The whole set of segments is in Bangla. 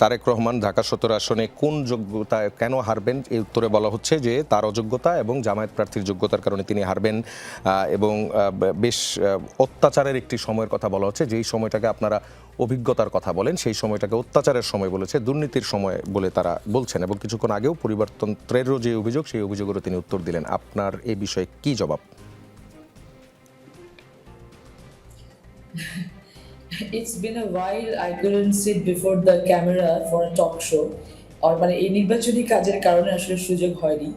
তারেক রহমান ঢাকা ১৭ আসনে কোন যোগ্যতায় কেন হারবেন, এই উত্তরে বলা হচ্ছে যে তার অযোগ্যতা এবং জামায়াত প্রার্থীর যোগ্যতার কারণে তিনি হারবেন। এবং বেশ অত্যাচারের একটি সময়ের কথা বলা হচ্ছে, যেই সময়টাকে আপনারা অভিজ্ঞতার কথা বলেন সেই সময়টাকে অত্যাচারের সময় বলেছে, দুর্নীতির সময় বলে তারা বলছেন। এবং কিছুক্ষণ আগেও পরিবর্তনের যে অভিযোগ, সেই অভিযোগেরও তিনি উত্তর দিলেন। আপনার এই বিষয়ে কি জবাব? It's been a while I couldn't sit before the camera for a talk show. আর মানে এই নির্বাচনী কাজের কারণে আসলে সুযোগ হয়নি।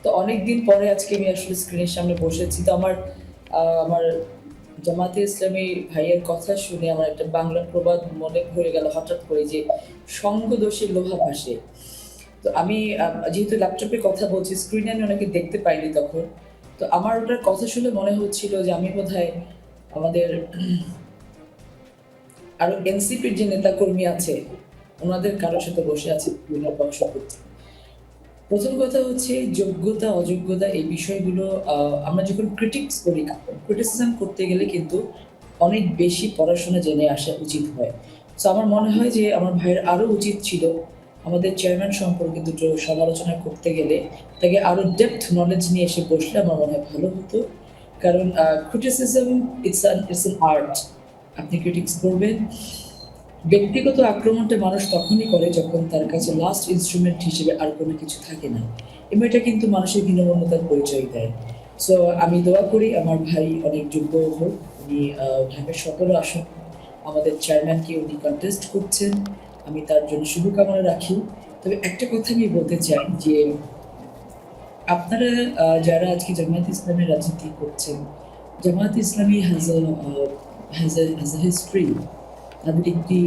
তো অনেকদিন পরে আজকে আমি আসলে স্ক্রিনের সামনে বসেছি। তো আমার জামায়াতে ইসলামী ভাইয়ের কথা শুনে আমার একটা বাংলা প্রবাদ মনে পড়ে গেল হঠাৎ করে, যে সঙ্গ দোষে লোহা ভাসে। তো আমি যেহেতু ল্যাপটপে কথা বলছি, স্ক্রিনে আমি ওনাকে দেখতে পাইনি তখন। তো আমার ওটার কথা শুনে মনে হচ্ছিল যে আমি বোধহয় আমাদের আরো এনসিপির যে নেতাকর্মী আছে ওনাদের কারোর সাথে বসে আছে বক্স করতে। প্রথম কথা হচ্ছে যোগ্যতা অযোগ্যতা এই বিষয়গুলো আমরা যখন ক্রিটিসিজম করতে গেলে কিন্তু অনেক বেশি পড়াশোনা জেনে আসা উচিত হয়। সো আমার মনে হয় যে আমার ভাইয়ের আরো উচিত ছিল আমাদের চেয়ারম্যান সম্পর্কে দুটো সমালোচনা করতে গেলে তাকে আরো ডেপথ নলেজ নিয়ে এসে বসলে আমার মনে হয় ভালো হতো। কারণ ক্রিটিসিজম ইটস অ্যান আর্ট। আপনি ক্রিটিক্স করবেন। ব্যক্তিগত আক্রমণটা মানুষ তখনই করে যখন তার কাছে লাস্ট ইনস্ট্রুমেন্ট হিসেবে আর কোনো কিছু থাকে না, এবং এটা কিন্তু মানুষের হীনমন্যতার পরিচয় দেয়। সো আমি দোয়া করি আমার ভাই অনেক যোগ্য হোক। উনি ঢাকা ১৭ আসন আমাদের চেয়ারম্যানকে উনি কন্টেস্ট করছেন, আমি তার জন্য শুভকামনা রাখি। তবে একটা কথা আমি বলতে চাই যে আপনারা যারা আজকে জামায়াত ইসলামের রাজনীতি করছেন, জামায়াত ইসলামী হ্যাজ আ হিস্ট্রি। তাদের একটি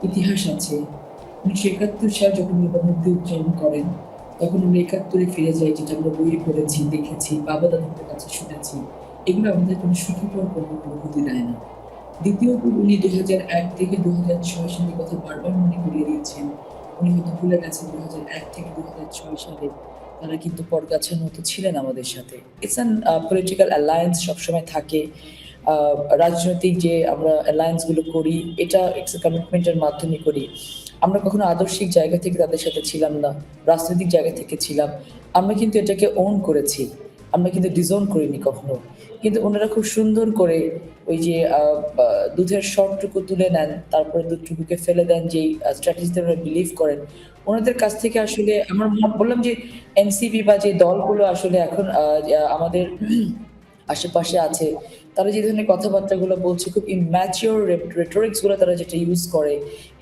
ইতিহাস আছে। ১৯৭১ সাল যখন নিবন্ধে উচ্চারণ করেন, তখন আমরা ৭১-এ ফিরে যাই, যেটা আমরা বইয়ে পড়েছি, দেখেছি, বাবা দাদাদের কাছে শুনেছি। এগুলো আমাদের কোনো সুখকর কোনো অনুভূতি দেয় না। দ্বিতীয়ত উনি ২০০১ থেকে ২০০৬ সালের কথা বারবার মনে করিয়ে দিচ্ছেন। উনি হয়তো ভুলে গেছেন ২০০১ থেকে ২০০৬ সালে তারা কিন্তু পরগাছার মতো ছিলেন আমাদের সাথে। ইটস অ্যান পলিটিক্যাল অ্যালায়েন্স সবসময় থাকে। আ রাজনৈতিক যে আমরা অ্যালায়েন্স গুলো করি, এটা ইটস আ কমিটমেন্টের মাধ্যমে করি। আমরা কখনো আদর্শিক জায়গা থেকে তাদের সাথে ছিলাম না, রাজনৈতিক জায়গা থেকে ছিলাম। আমরা কিন্তু এটাকে ওন করেছি। আমরা কিন্তু ডিসওন করিনি কখনো। কিন্তু উনারা খুব সুন্দর করে ওই যে বা দুধের সরটুকু তুলে নেন, তারপরে দুধটুকুকে ফেলে দেন, যেই স্ট্র্যাটেজিতে ওনারা বিলিভ করেন। উনাদের কাছ থেকে আসলে আমার বললাম যে এনসিপি বা যে দলগুলো আসলে এখন আমাদের আশেপাশে আছে, তারা যে ধরনের কথাবার্তাগুলো বলছে, খুব ইম্যাচিউর রেটরিক্স গুলো তারা যেটা ইউজ করে,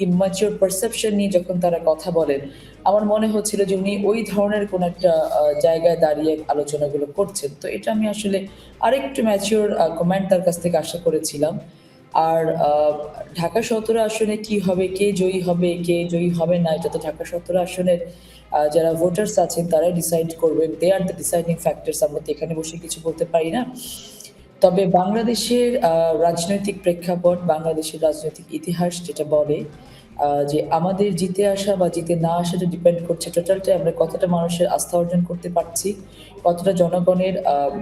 ইম্যাচিউর পারসেপশন নিয়ে যখন তারা কথা বলেন, আমার মনে হচ্ছিল যে উনি ওই ধরনের কোনো একটা জায়গায় দাঁড়িয়ে আলোচনাগুলো করছেন। তো এটা আমি আসলে আরেকটু ম্যাচিউর কমেন্ট তার কাছ থেকে আশা করেছিলাম। আর ঢাকা ১৭ আসনে কি হবে, কে জয়ী হবে, কে জয়ী হবে না, এটা তো ঢাকা ১৭ আসনের যারা ভোটার্স আছেন তারাই ডিসাইড করবেন। দে আর দ্য ডিসাইডিং ফ্যাক্টরস। আমরা তো এখানে বসে কিছু বলতে পারি না। তবে বাংলাদেশের রাজনৈতিক প্রেক্ষাপট, বাংলাদেশের রাজনৈতিক ইতিহাস যেটা বলে যে আমাদের জিতে আসা বা জিতে না আসাটা ডিপেন্ড করছে টোটালটাই আমরা কতটা মানুষের আস্থা অর্জন করতে পারছি, কতটা জনগণের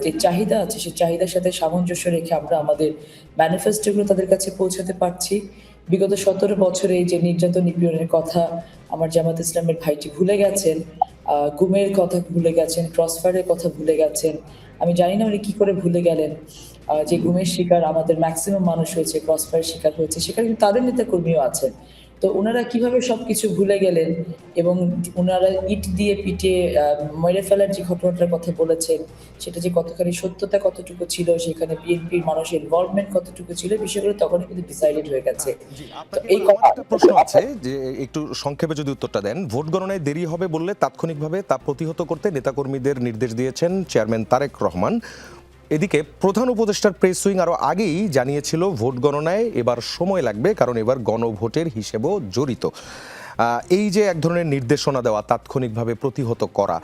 যে চাহিদা আছে সেই চাহিদার সাথে সামঞ্জস্য রেখে আমরা আমাদের ম্যানিফেস্টোগুলো তাদের কাছে পৌঁছাতে পারছি। বিগত ১৭ বছরে এই যে নির্যাতন নিপীড়নের কথা আমার জামাত ইসলামের ভাইটি ভুলে গেছেন, গুমের কথা ভুলে গেছেন, ক্রসফায়ারের কথা ভুলে গেছেন। আমি জানি না উনি কি করে ভুলে গেলেন যে গুমের শিকার আমাদের ম্যাক্সিমাম মানুষ হয়েছে, ক্রসফায়ার শিকার হয়েছে। সেখানে কিন্তু তাদের নেতাকর্মীও আছেন। তো উনারা কিভাবে সবকিছু ভুলে গেলেন এবং উনারা ইট দিয়ে পিটিয়ে মেরে ফেলার যে ঘটনাটার কথা বলেছেন, সেটা যে কতখানি সত্যতা কতটুকু ছিল, সেখানে বিএনপির মানুষের ইনভলভমেন্ট কতটুকু ছিল, বিষয়গুলো তখনই কিন্তু ডিসাইডেড হয়ে গেছে। জি, তো আপনাকে এই এবার আমার একটা প্রশ্ন আছে, যে একটু সংক্ষেপে যদি উত্তরটা দেন। ভোট গণনায় দেরি হবে বললে তাৎক্ষণিকভাবে তা প্রতিহত করতে নেতাকর্মীদের নির্দেশ দিয়েছেন চেয়ারম্যান তারেক রহমান। এদিকে প্রধান উপদেষ্টার প্রেস উইং আরও আগেই জানিয়েছিল ভোট গণনায় এবার সময় লাগবে, কারণ এবার গণভোটের হিসেবও জড়িত। এই যে এক ধরনের নির্দেশনা দেওয়া, তাৎক্ষণিকভাবে প্রতিহত করা,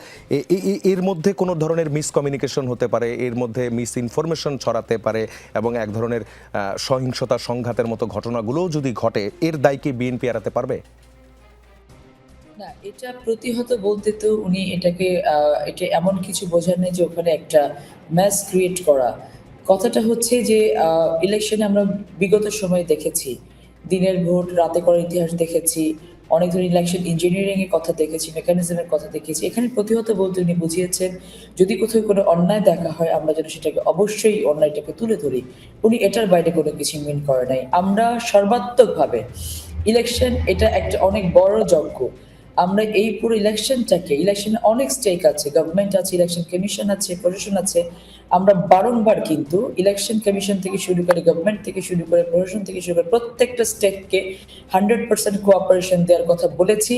এর মধ্যে কোনো ধরনের মিসকমিউনিকেশন হতে পারে, এর মধ্যে মিস ইনফরমেশন ছড়াতে পারে, এবং এক ধরনের সহিংসতা সংঘাতের মতো ঘটনাগুলোও যদি ঘটে, এর দায় কি বিএনপি এড়াতে পারবে? না, এটা প্রতিহত বলতে তো উনি এটাকে এটা এমন কিছু বোঝান নাই যে ওখানে একটা ম্যাস ক্রিয়েট করা। কথাটা হচ্ছে যে ইলেকশনে আমরা বিগত সময়ে দেখেছি। দিনের ভোট রাতে করার ইতিহাস দেখেছি। অনেক ধরনের ইলেকশন ইঞ্জিনিয়ারিং এর কথা দেখেছি, মেকানিজমের কথা দেখেছি। এখানে প্রতিহত বলতে উনি বুঝিয়েছেন যদি কোথাও কোনো অন্যায় দেখা হয় আমরা যেন সেটাকে অবশ্যই অন্যায়টাকে তুলে ধরি। উনি এটার বাইরে কোনো কিছু মিন করে নাই। আমরা সর্বাত্মকভাবে ইলেকশন এটা একটা অনেক বড় যজ্ঞ। আমরা এই পুরো ইলেকশনে অনেক স্টেক আছে, গভর্নমেন্ট আছে, ইলেকশন কমিশন আছে, প্রশাসন আছে। আমরা বারংবার কিন্তু ইলেকশন কমিশন থেকে শুরু করে গভর্নমেন্ট থেকে শুরু করে প্রশাসন থেকে শুরু করে প্রত্যেকটা স্টেটকে 100% কোঅপারেশন দেওয়ার কথা বলেছি,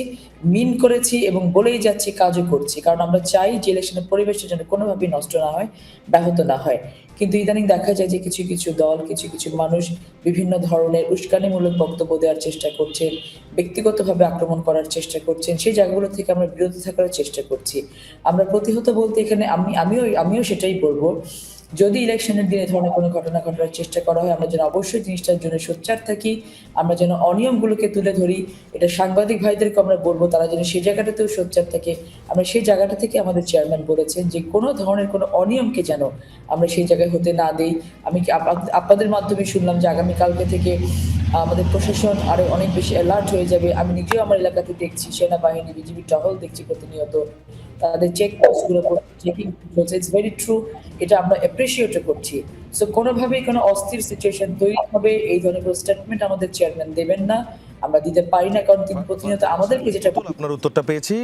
মিন করেছি এবং বলেই যাচ্ছি, কাজও করছি। কারণ আমরা চাই যে ইলেকশনের পরিবেশটা যেন কোনোভাবেই নষ্ট না হয়, ব্যাহত না হয়। কিন্তু ইদানিং দেখা যায় যে কিছু কিছু দল, কিছু কিছু মানুষ বিভিন্ন ধরনের উস্কানিমূলক বক্তব্য দেওয়ার চেষ্টা করছেন, ব্যক্তিগতভাবে আক্রমণ করার চেষ্টা করছেন। সেই জায়গাগুলো থেকে আমরা বিরত থাকার চেষ্টা করছি। আমরা প্রতিহত বলতে এখানে আমিও সেটাই বলব। যদি ইলেকশনের দিনে এ ধরনের কোনো ঘটনা ঘটার চেষ্টা করা হয়, আমরা যেন অবশ্যই জিনিসটার জন্য সোচ্চার থাকি। আমরা যেন অনিয়মগুলোকে তুলে ধরি। এটা সাংবাদিক ভাইদেরকে আমরা বলব তারা যেন সেই জায়গাটাতেও সোচ্চার থাকে। আমরা সেই জায়গাটা থেকে আমাদের চেয়ারম্যান বলেছেন যে কোনো ধরনের কোনো অনিয়মকে যেন আমরা সেই জায়গায় হতে না দেই। আমি কি আপনাদের মাধ্যমে শুনলাম যে আগামীকালকে থেকে আমাদের প্রশাসন আরো অনেক বেশি অ্যালার্ট হয়ে যাবে। আমি নিজেও আমার এলাকাতে দেখছি সেনাবাহিনী, বিজিবি টহল দেখছি প্রতিনিয়ত। তাদের চেকপোস্টগুলো চেকিং চলছে। It's very true. এটা আমরা অ্যাপ্রিশিয়েটও করছি। সো কোনোভাবেই কোনো অস্থির সিচুয়েশন তৈরি হবে এই ধরনের কোনো স্টেটমেন্ট আমাদের চেয়ারম্যান দেবেন না। আমরা দিতে পারি না কারণ তিনি প্রতিনিয়ত আমাদেরকে যেটা আপনার উত্তরটা পেয়েছি।